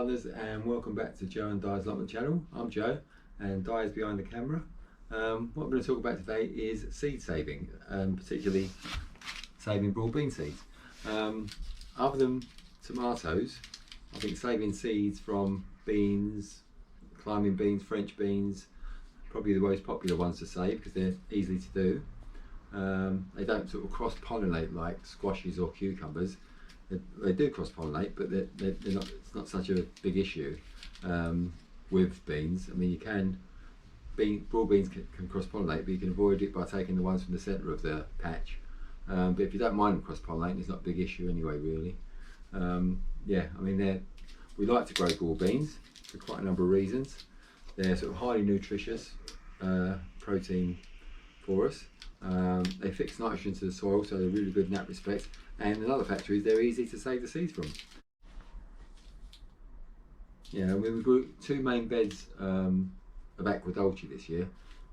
gardeners, and welcome back to Joe and Di's Allotment channel. I'm Joe and Di is behind the camera. What I'm going to talk about today is seed saving, particularly saving broad bean seeds. Other than tomatoes, I think saving seeds from beans, climbing beans, French beans, probably the most popular ones to save because they're easy to do. They don't sort of cross-pollinate like squashes or cucumbers. They do cross-pollinate, but they're not. It's not such a big issue with beans. I mean, you can broad beans can cross-pollinate, but you can avoid it by taking the ones from the centre of the patch. But if you don't mind them cross-pollinating, it's not a big issue anyway, really. Yeah, I mean, we like to grow broad beans for quite a number of reasons. They're sort of highly nutritious protein for us. They fix nitrogen to the soil, so they're really good in that respect. And another factor is they're easy to save the seeds from. Yeah, we grew 2 main beds of aqua dolce this year,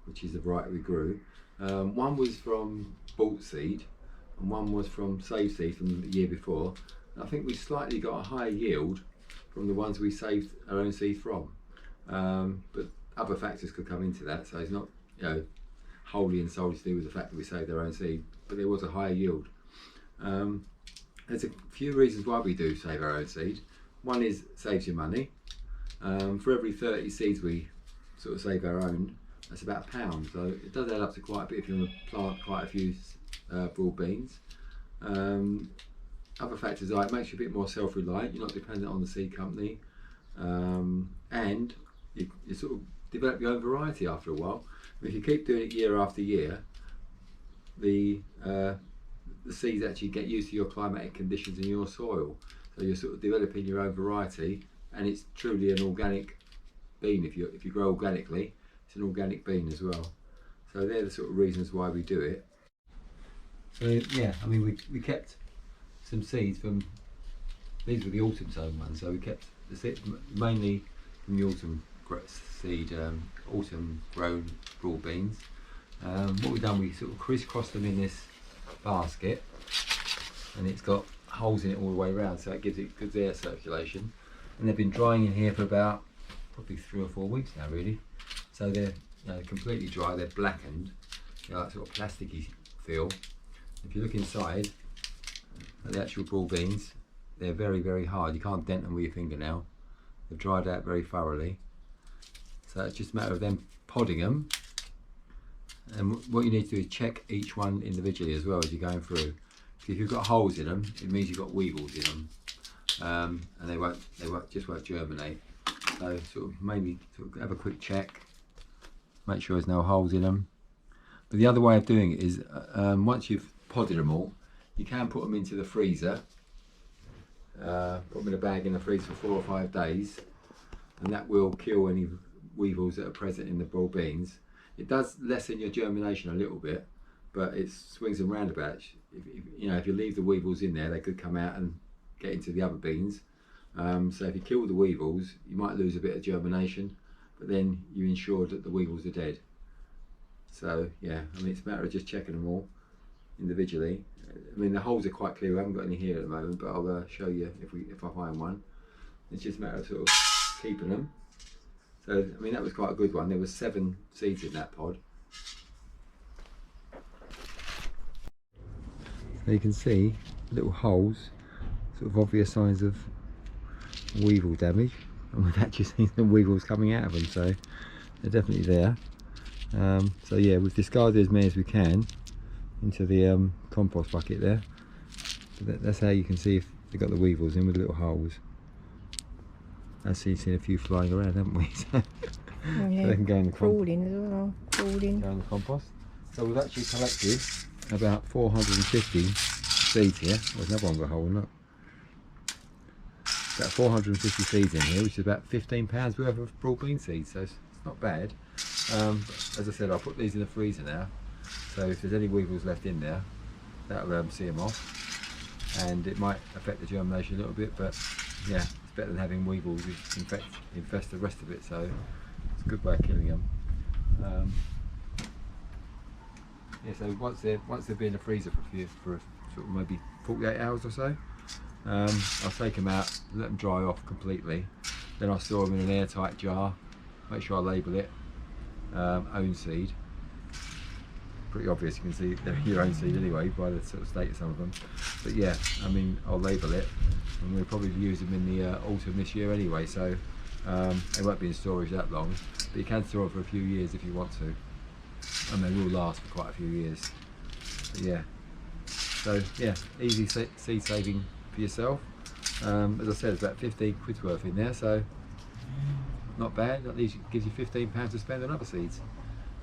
which is the variety we grew. One was from bought seed, and one was from saved seed from the year before. And I think we slightly got a higher yield from the ones we saved our own seed from. But other factors could come into that, so it's not, wholly and solely to do with the fact that we saved our own seed, but there was a higher yield. There's a few reasons why we do save our own seed. One is saves you money. For every 30 seeds we sort of save our own, that's about £1, so it does add up to quite a bit if you want to plant quite a few broad beans. Other factors are it makes you a bit more self-reliant. You're not dependent on the seed company, and you sort of develop your own variety after a while. If you keep doing it year after year, the seeds actually get used to your climatic conditions in your soil. So you're sort of developing your own variety, and it's truly an organic bean. If you grow organically, it's an organic bean as well. So they're the sort of reasons why we do it. So yeah, I mean we kept some seeds from, these were the autumn sown ones, so we kept the seeds mainly from the autumn seed, autumn grown broad beans. What we've done, we sort of crisscrossed them in this basket, and it's got holes in it all the way around, so it gives it good air circulation. And they've been drying in here for about probably 3 or 4 weeks now, really. So they're completely dry. They're blackened, like sort of plasticky feel. If you look inside at the actual broad beans, they're very, very hard. You can't dent them with your fingernail. They've dried out very thoroughly. So it's just a matter of them podding them. And what you need to do is check each one individually as well as you're going through. If you've got holes in them, it means you've got weevils in them, and they just won't germinate. So sort of mainly sort of have a quick check, make sure there's no holes in them. But the other way of doing it is once you've podded them all, you can put them into the freezer. Put them in a bag in the freezer for 4 or 5 days, and that will kill any weevils that are present in the broad beans. It does lessen your germination a little bit, but it swings and roundabouts. If you leave the weevils in there, they could come out and get into the other beans. So if you kill the weevils, you might lose a bit of germination, but then you ensure that the weevils are dead. So yeah, I mean, it's a matter of just checking them all individually. I mean, the holes are quite clear. We haven't got any here at the moment, but I'll show you if I find one. It's just a matter of sort of keeping them. So I mean, that was quite a good one. There was 7 seeds in that pod. So you can see little holes, sort of obvious signs of weevil damage, and we've actually seen some weevils coming out of them, so they're definitely there. So yeah, we've discarded as many as we can into the compost bucket there. So that's how you can see if they've got the weevils in with little holes. I've seen a few flying around, haven't we? So yeah, they can go in the crawling as well. Crawling. Go in the compost. So we've actually collected about 450 seeds here. There's another one with a hole, look. About 450 seeds in here, which is about £15 worth of broad bean seeds, so it's not bad. As I said, I'll put these in the freezer now, so if there's any weevils left in there, that'll see them off, and it might affect the germination a little bit, but yeah, it's better than having weevils infest the rest of it, so it's a good way of killing them. Yeah, so once they've been in the freezer for sort of maybe 48 hours or so, I'll take them out, let them dry off completely, Then I store them in an airtight jar. Make sure I label it own seed. Pretty obvious, you can see they're your own seed anyway by the sort of state of some of them. But yeah, I mean, I'll label it, and we'll probably use them in the autumn this year anyway, so they won't be in storage that long, but you can store them for a few years if you want to, and they will last for quite a few years. But yeah, so yeah, easy seed saving for yourself. As I said, it's about 15 quid's worth in there, so not bad. At least it gives you £15 to spend on other seeds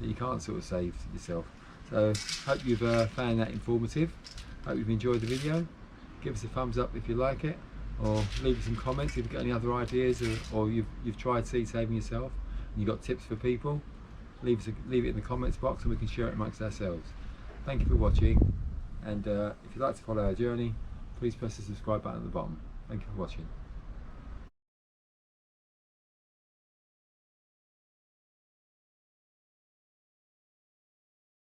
that you can't sort of save yourself. So hope you've found that informative. Hope you've enjoyed the video. Give us a thumbs up if you like it, or leave us some comments if you've got any other ideas, or you've tried seed saving yourself and you've got tips for people. Leave it in the comments box and we can share it amongst ourselves. Thank you for watching, and if you'd like to follow our journey, please press the subscribe button at the bottom. Thank you for watching.